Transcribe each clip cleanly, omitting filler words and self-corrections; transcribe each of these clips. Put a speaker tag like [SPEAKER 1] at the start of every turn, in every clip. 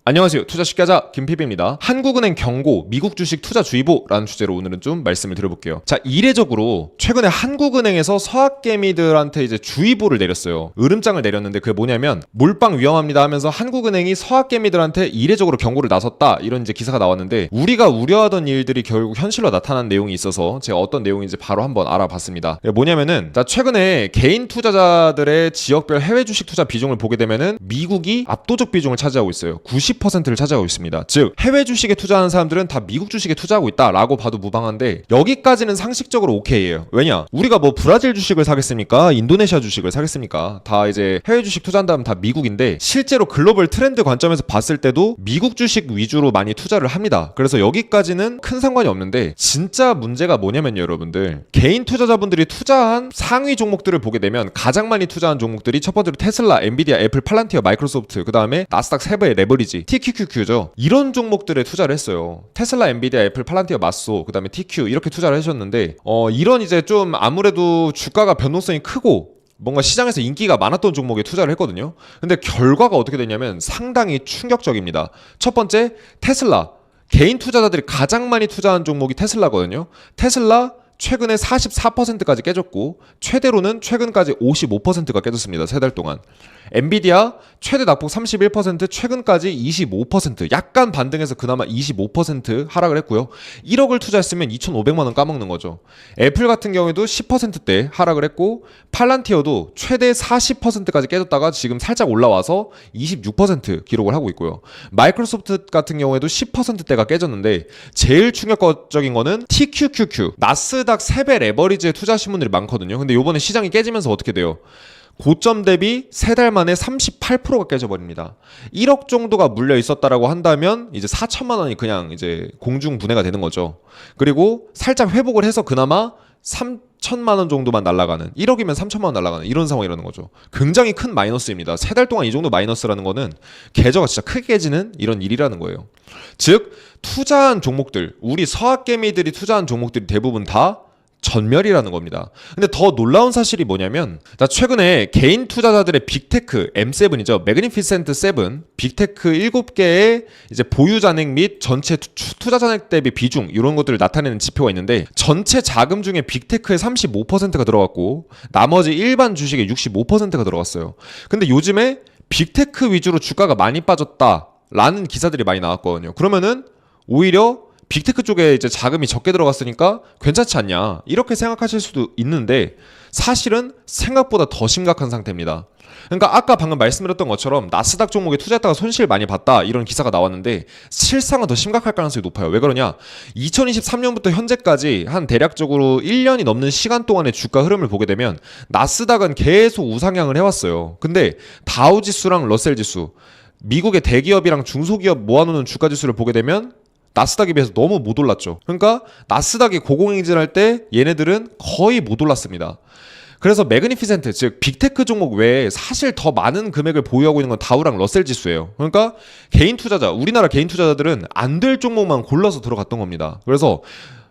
[SPEAKER 1] 안녕하세요. 투자 쉽게 하자 김PB입니다. 한국은행 경고 미국 주식 투자주의보라는 주제로 오늘은 좀 말씀을 드려볼게요. 자, 이례적으로 최근에 한국은행에서 서학개미들한테 이제 주의보를 내렸어요. 으름장을 내렸는데 그게 뭐냐면 몰빵 위험합니다 하면서 한국은행이 서학개미들한테 이례적으로 경고를 나섰다, 이런 이제 기사가 나왔는데, 우리가 우려하던 일들이 결국 현실로 나타난 내용이 있어서 제가 어떤 내용인지 바로 한번 알아봤습니다. 뭐냐면은, 자, 최근에 개인 투자자들의 지역별 해외 주식 투자 비중을 보게 되면은 미국이 압도적 비중을 차지하고 있어요. 90%를 차지하고 있습니다. 즉, 해외 주식에 투자하는 사람들은 다 미국 주식에 투자하고 있다라고 봐도 무방한데, 여기까지는 상식적으로 오케이예요. 왜냐? 우리가 뭐 브라질 주식을 사겠습니까? 인도네시아 주식을 사겠습니까? 다 이제 해외 주식 투자한다면 다 미국인데, 실제로 글로벌 트렌드 관점에서 봤을 때도 미국 주식 위주로 많이 투자를 합니다. 그래서 여기까지는 큰 상관이 없는데, 진짜 문제가 뭐냐면요, 여러분들. 개인 투자자분들이 투자한 상위 종목들을 보게 되면 가장 많이 투자한 종목들이 첫 번째로 테슬라, 엔비디아, 애플, 팔란티어, 마이크로소프트, 그 다음에 나스닥 3배의 레버리지 TQQQ죠. 이런 종목들에 투자를 했어요. 테슬라, 엔비디아, 애플, 팔란티어, 마소, 그 다음에 TQ 이렇게 투자를 하셨는데, 이런 이제 좀 아무래도 주가가 변동성이 크고 뭔가 시장에서 인기가 많았던 종목에 투자를 했거든요. 근데 결과가 어떻게 되냐면 상당히 충격적입니다. 첫 번째, 테슬라. 개인 투자자들이 가장 많이 투자한 종목이 테슬라거든요. 테슬라 최근에 44%까지 깨졌고, 최대로는 최근까지 55%가 깨졌습니다. 3달 동안. 엔비디아 최대 낙폭 31%, 최근까지 25%, 약간 반등해서 그나마 25% 하락을 했고요. 1억을 투자했으면 2,500만 원 까먹는 거죠. 애플 같은 경우에도 10%대 하락을 했고, 팔란티어도 최대 40%까지 깨졌다가 지금 살짝 올라와서 26% 기록을 하고 있고요. 마이크로소프트 같은 경우에도 10%대가 깨졌는데, 제일 충격적인 거는 TQQQ, 나스닥 3배 레버리지에 투자하신 분들이 많거든요. 근데 요번에 시장이 깨지면서 어떻게 돼요? 고점 대비 3달 만에 38%가 깨져버립니다. 1억 정도가 물려 있었다라고 한다면 이제 4천만 원이 그냥 이제 공중분해가 되는 거죠. 그리고 살짝 회복을 해서 그나마 3천만 원 정도만 날아가는, 1억이면 3천만 원 날아가는 이런 상황이라는 거죠. 굉장히 큰 마이너스입니다. 3달 동안 이 정도 마이너스라는 거는 계좌가 진짜 크게 깨지는 이런 일이라는 거예요. 즉, 투자한 종목들, 우리 서학개미들이 투자한 종목들이 대부분 다 전멸이라는 겁니다. 근데 더 놀라운 사실이 뭐냐면, 자, 최근에 개인 투자자들의 빅테크 M7이죠. 매그니피센트 7, 빅테크 7개의 이제 보유 잔액 및 전체 투자 잔액 대비 비중, 이런 것들을 나타내는 지표가 있는데, 전체 자금 중에 빅테크에 35%가 들어갔고 나머지 일반 주식에 65%가 들어갔어요. 근데 요즘에 빅테크 위주로 주가가 많이 빠졌다라는 기사들이 많이 나왔거든요. 그러면은 오히려 빅테크 쪽에 이제 자금이 적게 들어갔으니까 괜찮지 않냐, 이렇게 생각하실 수도 있는데, 사실은 생각보다 더 심각한 상태입니다. 그러니까 아까 방금 말씀드렸던 것처럼 나스닥 종목에 투자했다가 손실 많이 봤다, 이런 기사가 나왔는데 실상은 더 심각할 가능성이 높아요. 왜 그러냐? 2023년부터 현재까지 한 대략적으로 1년이 넘는 시간 동안의 주가 흐름을 보게 되면 나스닥은 계속 우상향을 해왔어요. 근데 다우지수랑 러셀지수, 미국의 대기업이랑 중소기업 모아놓는 주가 지수를 보게 되면 나스닥에 비해서 너무 못 올랐죠. 그러니까 나스닥이 고공행진할 때 얘네들은 거의 못 올랐습니다. 그래서 매그니피센트, 즉 빅테크 종목 외에 사실 더 많은 금액을 보유하고 있는 건 다우랑 러셀 지수예요. 그러니까 개인 투자자, 우리나라 개인 투자자들은 안 될 종목만 골라서 들어갔던 겁니다. 그래서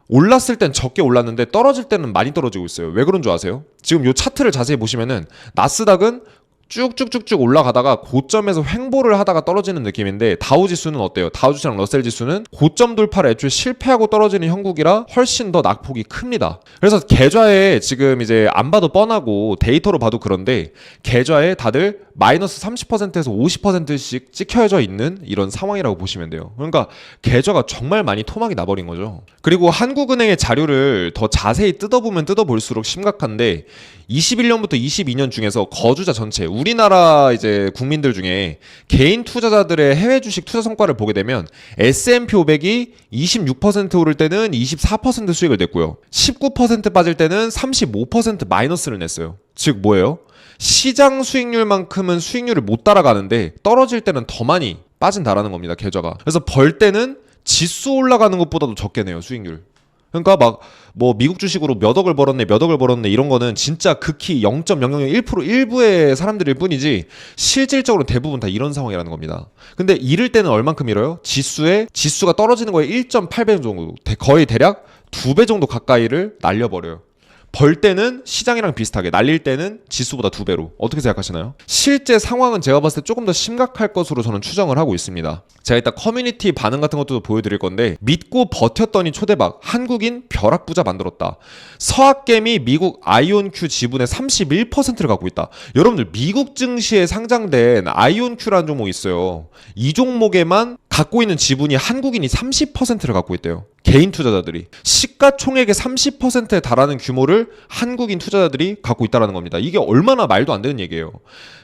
[SPEAKER 1] 올랐을 땐 적게 올랐는데 떨어질 때는 많이 떨어지고 있어요. 왜 그런 줄 아세요? 지금 요 차트를 자세히 보시면은 나스닥은 쭉쭉쭉쭉 올라가다가 고점에서 횡보를 하다가 떨어지는 느낌인데, 다우지수는 어때요? 다우지수랑 러셀지수는 고점 돌파를 애초에 실패하고 떨어지는 형국이라 훨씬 더 낙폭이 큽니다. 그래서 계좌에 지금 이제 안 봐도 뻔하고 데이터로 봐도 그런데, 계좌에 다들 마이너스 30%에서 50%씩 찍혀져 있는 이런 상황이라고 보시면 돼요. 그러니까 계좌가 정말 많이 토막이 나버린 거죠. 그리고 한국은행의 자료를 더 자세히 뜯어보면 뜯어볼수록 심각한데, 21년부터 22년 중에서 거주자 전체, 우리나라 이제 국민들 중에 개인 투자자들의 해외 주식 투자 성과를 보게 되면 S&P 500이 26% 오를 때는 24% 수익을 냈고요. 19% 빠질 때는 35% 마이너스를 냈어요. 즉 뭐예요? 시장 수익률만큼은 수익률을 못 따라가는데 떨어질 때는 더 많이 빠진다라는 겁니다, 계좌가. 그래서 벌 때는 지수 올라가는 것보다도 적게 내요, 수익률. 그러니까 막 뭐 미국 주식으로 몇 억을 벌었네, 몇 억을 벌었네, 이런 거는 진짜 극히 0.001% 일부의 사람들일 뿐이지 실질적으로 대부분 다 이런 상황이라는 겁니다. 근데 잃을 때는 얼만큼 잃어요? 지수가 떨어지는 거에 1.8배 정도, 거의 대략 2배 정도 가까이를 날려버려요. 벌 때는 시장이랑 비슷하게, 날릴 때는 지수보다 2배로. 어떻게 생각하시나요? 실제 상황은 제가 봤을 때 조금 더 심각할 것으로 저는 추정을 하고 있습니다. 제가 이따 커뮤니티 반응 같은 것도 보여드릴 건데, 믿고 버텼더니 초대박, 한국인 벼락부자 만들었다. 서학개미 미국 아이온큐 지분의 31%를 갖고 있다. 여러분들, 미국 증시에 상장된 아이온큐라는 종목이 있어요. 이 종목에만 갖고 있는 지분이 한국인이 30%를 갖고 있대요. 개인 투자자들이. 시가총액의 30%에 달하는 규모를 한국인 투자자들이 갖고 있다는 겁니다. 이게 얼마나 말도 안 되는 얘기예요.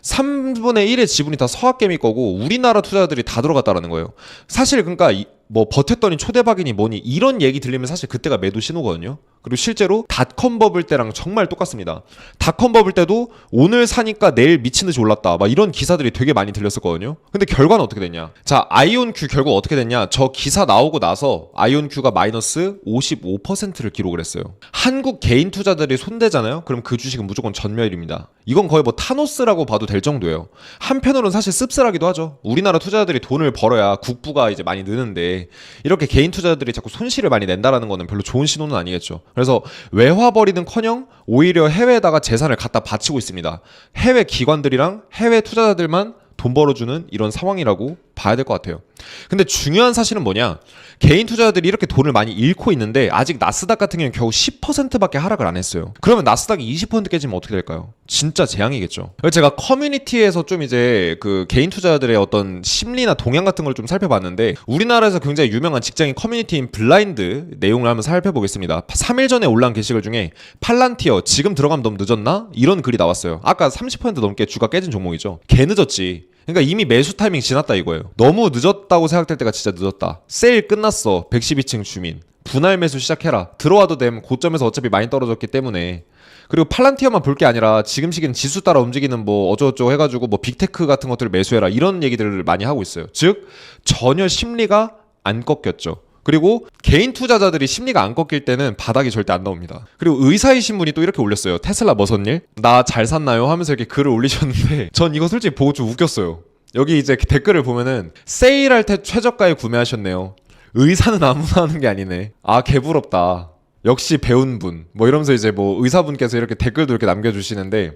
[SPEAKER 1] 3분의 1의 지분이 다 서학개미 거고 우리나라 투자자들이 다 들어갔다는 거예요. 사실 그러니까 뭐 버텼더니 초대박이니 뭐니 이런 얘기 들리면 사실 그때가 매도 신호거든요. 그리고 실제로 닷컴 버블 때랑 정말 똑같습니다. 닷컴 버블 때도 오늘 사니까 내일 미친 듯이 올랐다, 막 이런 기사들이 되게 많이 들렸었거든요. 근데 결과는 어떻게 됐냐? 자, 아이온큐 결국 어떻게 됐냐? 저 기사 나오고 나서 아이온큐가 마이너스 55%를 기록을 했어요. 한국 개인 투자들이 손대잖아요? 그럼 그 주식은 무조건 전멸입니다. 이건 거의 뭐 타노스라고 봐도 될 정도예요. 한편으로는 사실 씁쓸하기도 하죠. 우리나라 투자자들이 돈을 벌어야 국부가 이제 많이 느는데, 이렇게 개인 투자자들이 자꾸 손실을 많이 낸다라는 거는 별로 좋은 신호는 아니겠죠. 그래서 외화벌이는커녕 오히려 해외에다가 재산을 갖다 바치고 있습니다. 해외 기관들이랑 해외 투자자들만 돈 벌어주는 이런 상황이라고 봐야 될 것 같아요. 근데 중요한 사실은 뭐냐? 개인 투자자들이 이렇게 돈을 많이 잃고 있는데 아직 나스닥 같은 경우는 겨우 10%밖에 하락을 안 했어요. 그러면 나스닥이 20% 깨지면 어떻게 될까요? 진짜 재앙이겠죠. 제가 커뮤니티에서 좀 이제 그 개인 투자자들의 어떤 심리나 동향 같은 걸 좀 살펴봤는데, 우리나라에서 굉장히 유명한 직장인 커뮤니티인 블라인드 내용을 한번 살펴보겠습니다. 3일 전에 올라온 게시글 중에 팔란티어 지금 들어가면 너무 늦었나? 이런 글이 나왔어요. 아까 30% 넘게 주가 깨진 종목이죠. 개 늦었지. 그러니까 이미 매수 타이밍 지났다 이거예요. 너무 늦었다고 생각될 때가 진짜 늦었다. 세일 끝났어. 112층 주민. 분할 매수 시작해라. 들어와도 됨. 고점에서 어차피 많이 떨어졌기 때문에. 그리고 팔란티어만 볼 게 아니라 지금 시기는 지수 따라 움직이는 뭐 어쩌고저쩌고 해가지고 뭐 빅테크 같은 것들을 매수해라, 이런 얘기들을 많이 하고 있어요. 즉 전혀 심리가 안 꺾였죠. 그리고 개인 투자자들이 심리가 안 꺾일 때는 바닥이 절대 안 나옵니다. 그리고 의사이신 분이 또 이렇게 올렸어요. 테슬라 머선일? 나 잘 샀나요? 하면서 이렇게 글을 올리셨는데 전 이거 솔직히 보고 좀 웃겼어요. 여기 이제 댓글을 보면은 세일할 때 최저가에 구매하셨네요. 의사는 아무나 하는 게 아니네. 아, 개부럽다. 역시 배운 분. 뭐 이러면서 이제 뭐 의사분께서 이렇게 댓글도 이렇게 남겨주시는데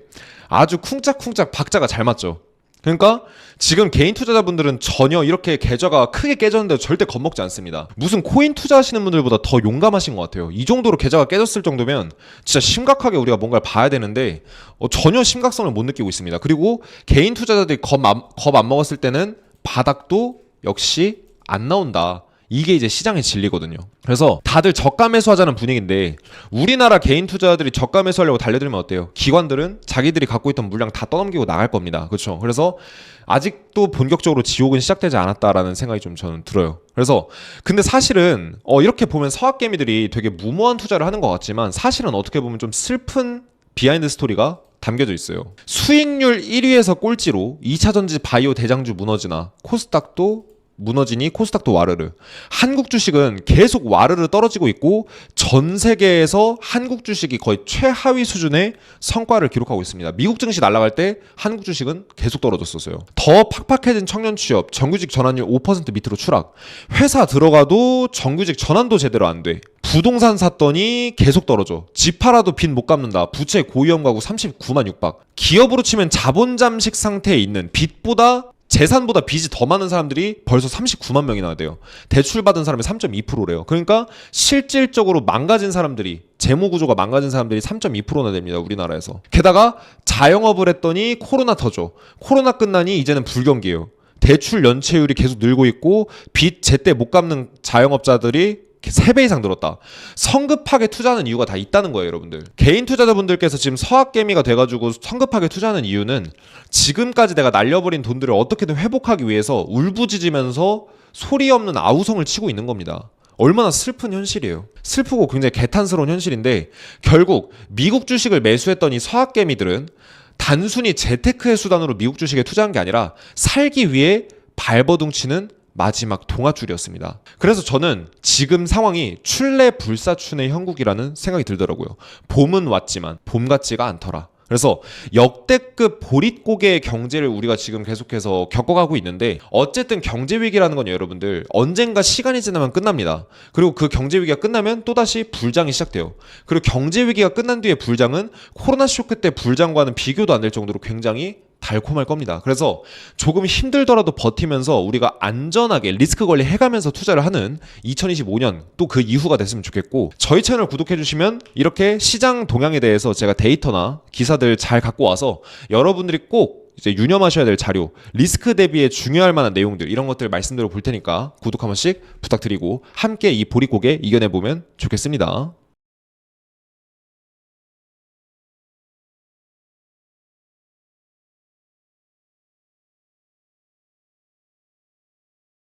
[SPEAKER 1] 아주 쿵짝쿵짝 박자가 잘 맞죠. 그러니까 지금 개인 투자자분들은 전혀 이렇게 계좌가 크게 깨졌는데 절대 겁먹지 않습니다. 무슨 코인 투자하시는 분들보다 더 용감하신 것 같아요. 이 정도로 계좌가 깨졌을 정도면 진짜 심각하게 우리가 뭔가를 봐야 되는데 전혀 심각성을 못 느끼고 있습니다. 그리고 개인 투자자들이 겁 안 먹었을 때는 바닥도 역시 안 나온다. 이게 이제 시장의 진리거든요. 그래서 다들 저가 매수하자는 분위기인데 우리나라 개인 투자자들이 저가 매수하려고 달려들면 어때요? 기관들은 자기들이 갖고 있던 물량 다 떠넘기고 나갈 겁니다. 그렇죠? 그래서 아직도 본격적으로 지옥은 시작되지 않았다라는 생각이 좀 저는 들어요. 그래서 근데 사실은 이렇게 보면 서학개미들이 되게 무모한 투자를 하는 것 같지만 사실은 어떻게 보면 좀 슬픈 비하인드 스토리가 담겨져 있어요. 수익률 1위에서 꼴찌로 2차전지 바이오 대장주 무너지나 코스닥도 무너지니 코스닥도 와르르. 한국 주식은 계속 와르르 떨어지고 있고 전 세계에서 한국 주식이 거의 최하위 수준의 성과를 기록하고 있습니다. 미국 증시 날아갈 때 한국 주식은 계속 떨어졌었어요. 더 팍팍해진 청년 취업, 정규직 전환율 5% 밑으로 추락. 회사 들어가도 정규직 전환도 제대로 안 돼. 부동산 샀더니 계속 떨어져. 집 팔아도 빚 못 갚는다. 부채 고위험 가구 39만 육박. 기업으로 치면 자본 잠식 상태에 있는, 빚보다 재산보다 빚이 더 많은 사람들이 벌써 39만 명이나 돼요. 대출 받은 사람이 3.2%래요. 그러니까 실질적으로 망가진 사람들이, 재무구조가 망가진 사람들이 3.2%나 됩니다. 우리나라에서. 게다가 자영업을 했더니 코로나 터져. 코로나 끝나니 이제는 불경기예요. 대출 연체율이 계속 늘고 있고 빚 제때 못 갚는 자영업자들이 3배 이상 늘었다. 성급하게 투자하는 이유가 다 있다는 거예요, 여러분들. 개인 투자자분들께서 지금 서학개미가 돼가지고 성급하게 투자하는 이유는 지금까지 내가 날려버린 돈들을 어떻게든 회복하기 위해서 울부짖으면서 소리 없는 아우성을 치고 있는 겁니다. 얼마나 슬픈 현실이에요. 슬프고 굉장히 개탄스러운 현실인데 결국 미국 주식을 매수했더니 서학개미들은 단순히 재테크의 수단으로 미국 주식에 투자한 게 아니라 살기 위해 발버둥치는 마지막 동아줄이었습니다. 그래서 저는 지금 상황이 출래불사춘의 형국이라는 생각이 들더라고요. 봄은 왔지만 봄 같지가 않더라. 그래서 역대급 보릿고개 경제를 우리가 지금 계속해서 겪어가고 있는데 어쨌든 경제 위기라는 건 여러분들 언젠가 시간이 지나면 끝납니다. 그리고 그 경제 위기가 끝나면 또다시 불장이 시작돼요. 그리고 경제 위기가 끝난 뒤에 불장은 코로나 쇼크 때 불장과는 비교도 안 될 정도로 굉장히 달콤할 겁니다. 그래서 조금 힘들더라도 버티면서 우리가 안전하게 리스크 관리 해가면서 투자를 하는 2025년 또 그 이후가 됐으면 좋겠고, 저희 채널 구독해 주시면 이렇게 시장 동향에 대해서 제가 데이터나 기사들 잘 갖고 와서 여러분들이 꼭 이제 유념하셔야 될 자료, 리스크 대비에 중요할 만한 내용들, 이런 것들 말씀드려 볼 테니까 구독 한 번씩 부탁드리고 함께 이 보릿고개 이겨내 보면 좋겠습니다.